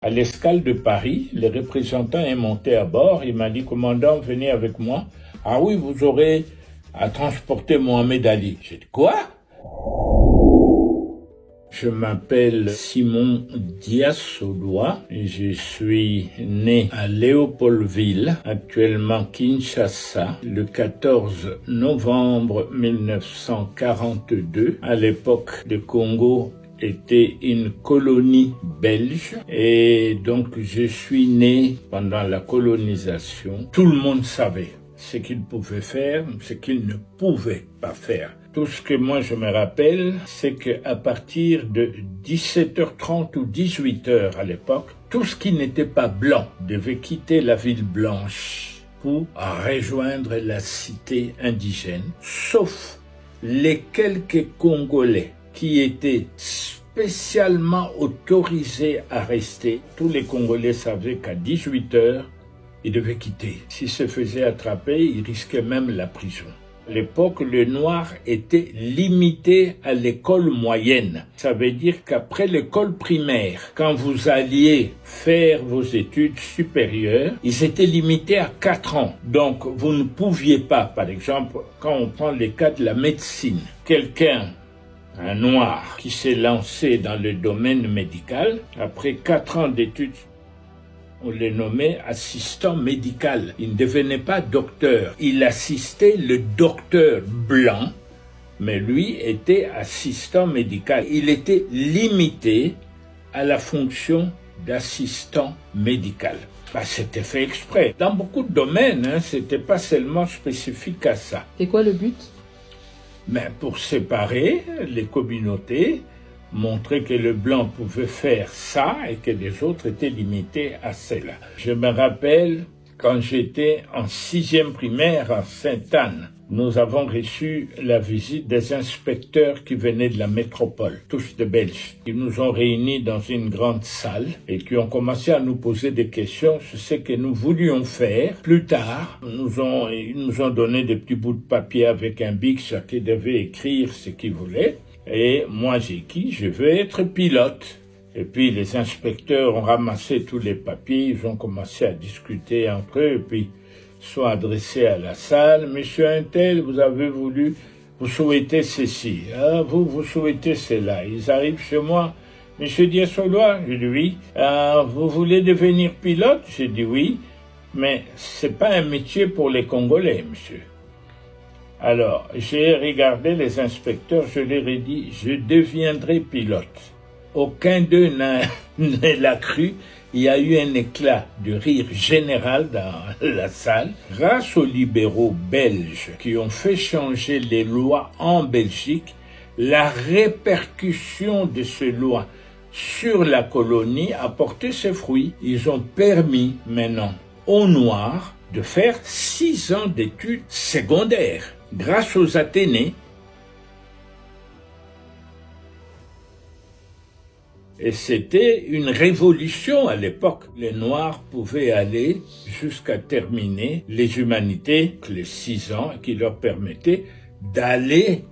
À l'escale de Paris, le représentant est monté à bord. Il m'a dit, commandant, venez avec moi. Ah oui, vous aurez à transporter Mohamed Ali. J'ai dit, quoi? Je m'appelle Simon Diasoloa. Je suis né à Léopoldville, actuellement Kinshasa, le 14 novembre 1942. À l'époque, le Congo était une colonie belge et donc je suis né pendant la colonisation. Tout le monde savait ce qu'il pouvait faire, ce qu'il ne pouvait pas faire. Tout ce que moi je me rappelle, c'est qu'à partir de 17h30 ou 18h à l'époque, tout ce qui n'était pas blanc devait quitter la ville blanche pour rejoindre la cité indigène, sauf les quelques Congolais qui étaient spécialement autorisés à rester. Tous les Congolais savaient qu'à 18h, ils devaient quitter. S'ils se faisaient attraper, ils risquaient même la prison. À l'époque, le noir était limité à l'école moyenne. Ça veut dire qu'après l'école primaire, quand vous alliez faire vos études supérieures, ils étaient limités à 4 ans. Donc, vous ne pouviez pas, par exemple, quand on prend le cas de la médecine, un noir qui s'est lancé dans le domaine médical, après 4 ans d'études, on le nommait assistant médical. Il ne devenait pas docteur. Il assistait le docteur blanc, mais lui était assistant médical. Il était limité à la fonction d'assistant médical. C'était fait exprès. Dans beaucoup de domaines, c'était pas seulement spécifique à ça. C'est quoi le but? Mais pour séparer les communautés, montrer que le blanc pouvait faire ça et que les autres étaient limités à cela. Je me rappelle quand j'étais en 6e primaire à Sainte-Anne, nous avons reçu la visite des inspecteurs qui venaient de la métropole, tous de Belges. Ils nous ont réunis dans une grande salle et qui ont commencé à nous poser des questions sur ce que nous voulions faire. Plus tard, ils nous ont donné des petits bouts de papier avec un bic, chacun devait écrire ce qu'il voulait. Et moi j'ai dit, je veux être pilote. Et puis les inspecteurs ont ramassé tous les papiers, ils ont commencé à discuter entre eux, et puis sont adressés à la salle. Monsieur Untel, vous souhaitez ceci, vous souhaitez cela. Ils arrivent chez moi. Monsieur Diasoloa, je dis oui. Vous voulez devenir pilote? J'ai dit oui, mais c'est pas un métier pour les Congolais, monsieur. Alors, j'ai regardé les inspecteurs, je leur ai dit, je deviendrai pilote. Aucun d'eux ne l'a cru. Il y a eu un éclat de rire général dans la salle. Grâce aux libéraux belges qui ont fait changer les lois en Belgique, la répercussion de ces lois sur la colonie a porté ses fruits. Ils ont permis maintenant aux Noirs de faire 6 ans d'études secondaires. Grâce aux Athénées, et c'était une révolution à l'époque. Les Noirs pouvaient aller jusqu'à terminer les humanités, les 6 ans, qui leur permettaient d'aller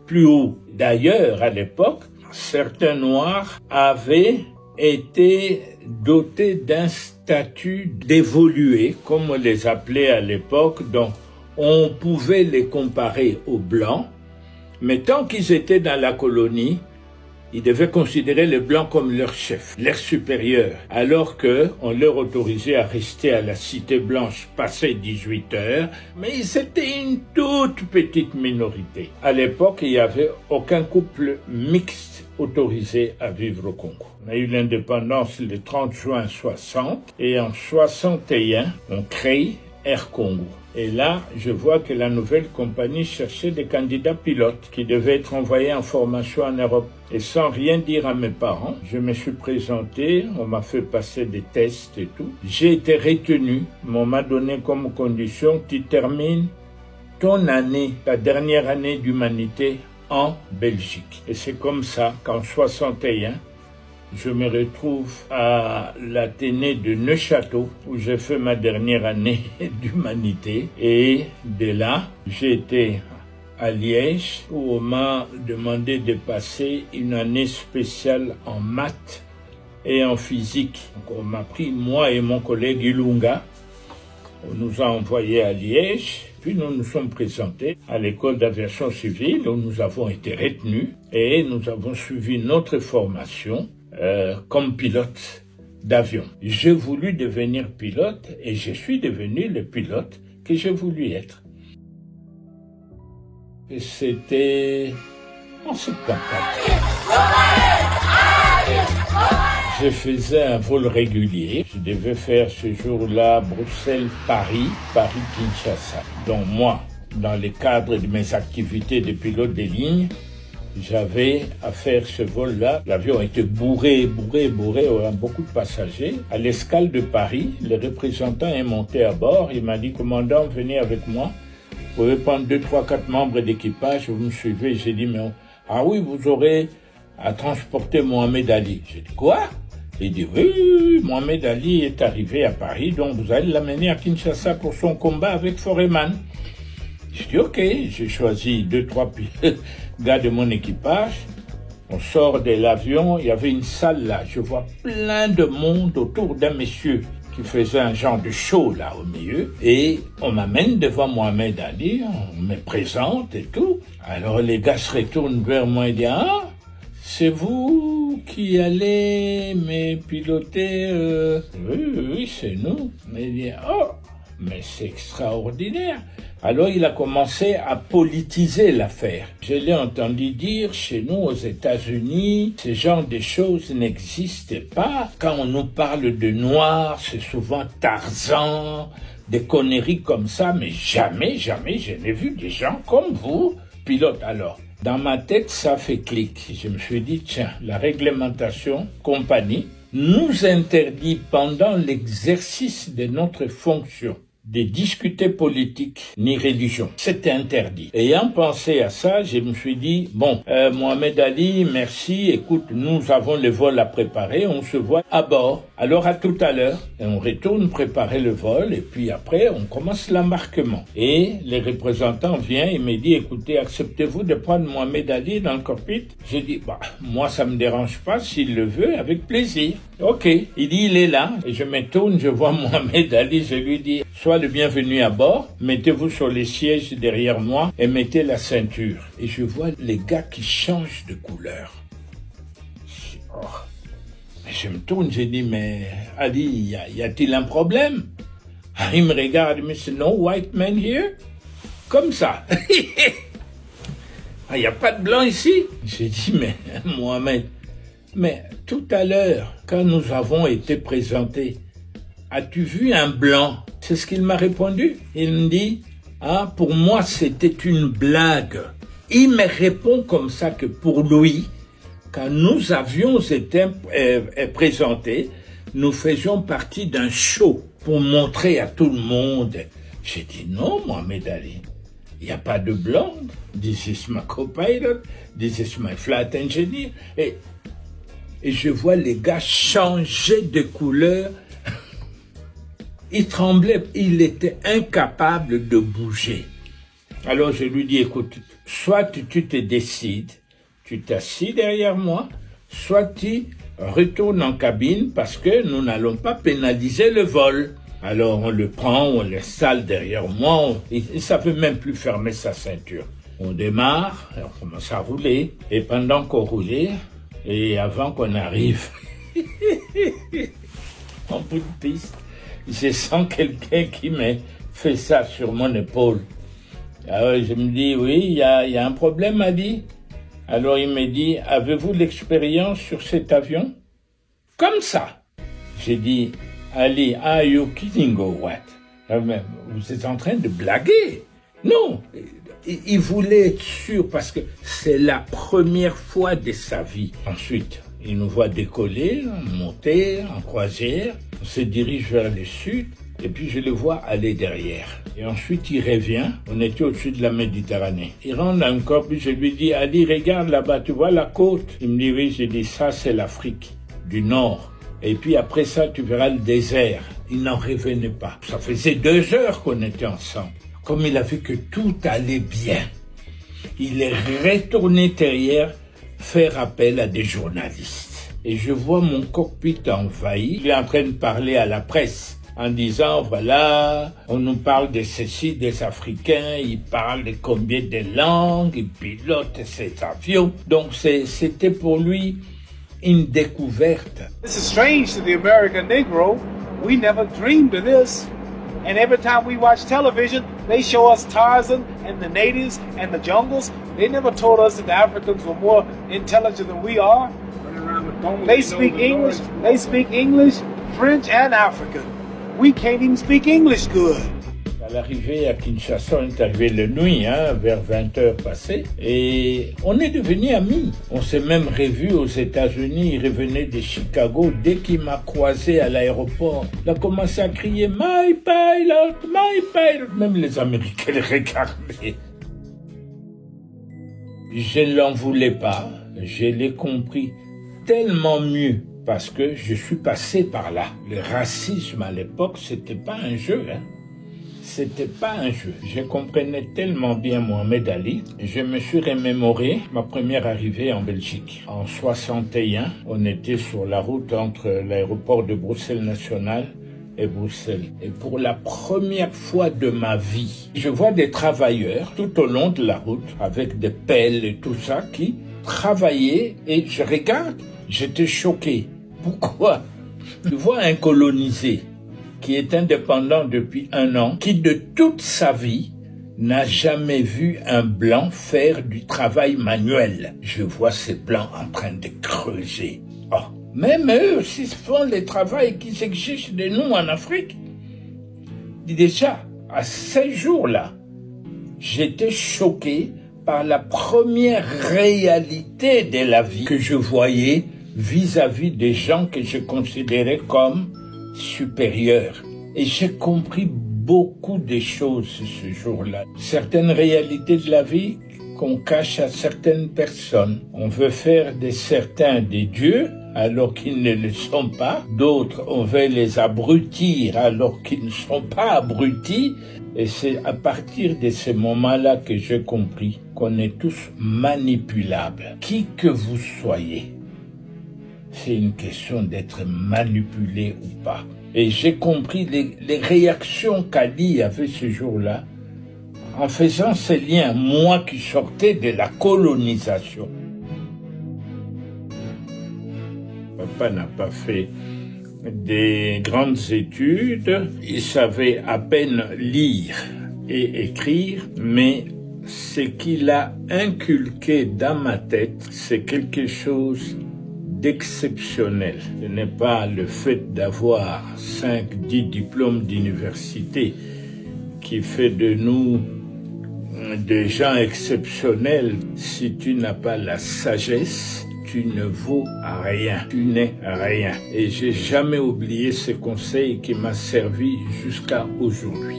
plus haut. D'ailleurs, à l'époque, certains Noirs avaient été dotés d'un statut d'évolué, comme on les appelait à l'époque, donc on pouvait les comparer aux Blancs, mais tant qu'ils étaient dans la colonie, ils devaient considérer les Blancs comme leur chef, leur supérieur, alors qu'on leur autorisait à rester à la Cité Blanche passé 18 heures, mais ils étaient une toute petite minorité. À l'époque, il n'y avait aucun couple mixte autorisé à vivre au Congo. On a eu l'indépendance le 30 juin 60 et en 61, on crée Air Congo. Et là, je vois que la nouvelle compagnie cherchait des candidats pilotes qui devaient être envoyés en formation en Europe. Et sans rien dire à mes parents, je me suis présenté, on m'a fait passer des tests et tout. J'ai été retenu, on m'a donné comme condition que tu termines ton année, ta dernière année d'humanité en Belgique. Et c'est comme ça qu'en 61, je me retrouve à l'Athénée de Neuchâteau où j'ai fait ma dernière année d'humanité et de là, j'ai été à Liège où on m'a demandé de passer une année spéciale en maths et en physique. Donc, on m'a pris, moi et mon collègue Ilunga, on nous a envoyés à Liège, puis nous nous sommes présentés à l'école d'aviation civile où nous avons été retenus et nous avons suivi notre formation comme pilote d'avion. J'ai voulu devenir pilote et je suis devenu le pilote que j'ai voulu être. Et c'était en 74. Je faisais un vol régulier. Je devais faire ce jour-là Bruxelles-Paris, Paris-Kinshasa. Donc moi, dans le cadre de mes activités de pilote de ligne, j'avais à faire ce vol-là. L'avion était bourré, on a beaucoup de passagers. À l'escale de Paris, le représentant est monté à bord. Il m'a dit, commandant, venez avec moi. Vous pouvez prendre 2, 3, 4 membres d'équipage, vous me suivez. J'ai dit, mais ah oui, vous aurez à transporter Mohamed Ali. J'ai dit, quoi? Il dit, oui, Mohamed Ali est arrivé à Paris, donc vous allez l'amener à Kinshasa pour son combat avec Foreman. J'ai dit, ok, j'ai choisi 2, 3 gars de mon équipage. On sort de l'avion, il y avait une salle là, je vois plein de monde autour d'un monsieur qui faisait un genre de show là au milieu. Et on m'amène devant Mohamed Ali, on me présente et tout. Alors les gars se retournent vers moi et disent, ah, c'est vous qui allez me piloter Oui, c'est nous. Mais il dit, oh, mais c'est extraordinaire. Alors il a commencé à politiser l'affaire. Je l'ai entendu dire, chez nous aux États-Unis, ce genre de choses n'existent pas. Quand on nous parle de noirs, c'est souvent Tarzan, des conneries comme ça, mais jamais je n'ai vu des gens comme vous, pilote. Alors, dans ma tête, ça fait clic. Je me suis dit, tiens, la réglementation compagnie nous interdit pendant l'exercice de notre fonction de discuter politique ni religion. C'était interdit. Ayant pensé à ça, je me suis dit, bon, Mohamed Ali, merci, écoute, nous avons le vol à préparer, on se voit à bord. Alors à tout à l'heure, et on retourne préparer le vol, et puis après, on commence l'embarquement. Et les représentants viennent et me dit, écoutez, acceptez-vous de prendre Mohamed Ali dans le cockpit? J'ai dit, bah, moi ça me dérange pas, s'il le veut, avec plaisir. Ok. Il dit, il est là, et je me tourne, je vois Mohamed Ali, je lui dis, sois le bienvenu à bord, mettez-vous sur les sièges derrière moi et mettez la ceinture. Et je vois les gars qui changent de couleur. Je me tourne, je dis, mais Ali, y a-t-il un problème? Il me regarde, il me dit, no white man here? Comme ça. Il n'y a pas de blanc ici? J'ai dit, mais Mohamed, mais tout à l'heure, quand nous avons été présentés, as-tu vu un blanc? C'est ce qu'il m'a répondu. Il me dit, ah, pour moi, c'était une blague. Il me répond comme ça que pour lui, quand nous avions été présentés, nous faisions partie d'un show pour montrer à tout le monde. J'ai dit, non, Mohamed Ali, il n'y a pas de blanc. This is my co-pilot, this is my flight engineer. Et je vois les gars changer de couleur. Il tremblait, il était incapable de bouger. Alors je lui dis, écoute, soit tu te décides, tu t'assis derrière moi, soit tu retournes en cabine parce que nous n'allons pas pénaliser le vol. Alors on le prend, on l'installe derrière moi, il ne savait même plus fermer sa ceinture. On démarre, on commence à rouler, et pendant qu'on roulait, et avant qu'on arrive en bout de piste, je sens quelqu'un qui me fait ça sur mon épaule. Alors je me dis, oui, il y a un problème, Ali. Alors il me dit, avez-vous l'expérience sur cet avion? Comme ça. J'ai dit, Ali, are you kidding or what? Vous êtes en train de blaguer? Non, il voulait être sûr parce que c'est la première fois de sa vie. Ensuite, il nous voit décoller, monter en croisière. On se dirige vers le sud et puis je le vois aller derrière. Et ensuite, il revient. On était au-dessus de la Méditerranée. Il rentre dans le corps, puis je lui dis, Ali, regarde là-bas, tu vois la côte? Il me dit, oui. J'ai dit, ça, c'est l'Afrique du Nord. Et puis après ça, tu verras le désert. Il n'en revenait pas. Ça faisait 2 heures qu'on était ensemble. Comme il a vu que tout allait bien, il est retourné derrière faire appel à des journalistes. et je vois mon cockpit envahi. Il est en train de parler à la presse en disant, voilà, on nous parle de ceci, des Africains, il parle de combien de langues, il pilote ses avions. Donc c'était pour lui une découverte. This is strange to the American Negro. We never dreamed of this. And every time we watch television, they show us Tarzan and the natives and the jungles. They never told us that the Africans were more intelligent than we are. They speak English, French and African. We can't even speak English good. À l'arrivée à Kinshasa, on est arrivé la nuit, vers 20h passées, et on est devenus amis. On s'est même revus aux États-Unis. Il revenait de Chicago. Dès qu'il m'a croisé à l'aéroport, il a commencé à crier « My pilot, my pilot !» Même les Américains le regardaient. Je ne l'en voulais pas. Je l'ai compris tellement mieux parce que je suis passé par là. Le racisme à l'époque, c'était pas un jeu, C'était pas un jeu. Je comprenais tellement bien Mohamed Ali. Je me suis remémoré ma première arrivée en Belgique. En 61, on était sur la route entre l'aéroport de Bruxelles National et Bruxelles. Et pour la première fois de ma vie, je vois des travailleurs tout au long de la route avec des pelles et tout ça qui travaillaient et je regarde, j'étais choqué. Pourquoi? Je vois un colonisé qui est indépendant depuis 1 an, qui de toute sa vie n'a jamais vu un blanc faire du travail manuel. Je vois ces blancs en train de creuser. Oh, même eux aussi font les travails qui s'exigent de nous en Afrique. Déjà, à ces jours-là, j'étais choqué par la première réalité de la vie que je voyais vis-à-vis des gens que je considérais comme supérieurs. Et j'ai compris beaucoup de choses ce jour-là. Certaines réalités de la vie qu'on cache à certaines personnes. On veut faire de certains des dieux alors qu'ils ne le sont pas. D'autres, on veut les abrutir alors qu'ils ne sont pas abrutis. Et c'est à partir de ce moment-là que j'ai compris qu'on est tous manipulables. Qui que vous soyez, c'est une question d'être manipulé ou pas. Et j'ai compris les réactions qu'Ali avait ce jour-là en faisant ces liens, moi qui sortais de la colonisation. Papa n'a pas fait des grandes études, il savait à peine lire et écrire, mais ce qu'il a inculqué dans ma tête, c'est quelque chose d'exceptionnel. Ce n'est pas le fait d'avoir 5-10 diplômes d'université qui fait de nous des gens exceptionnels. Si tu n'as pas la sagesse, tu ne vaux rien, tu n'es rien. Et j'ai jamais oublié ce conseil qui m'a servi jusqu'à aujourd'hui.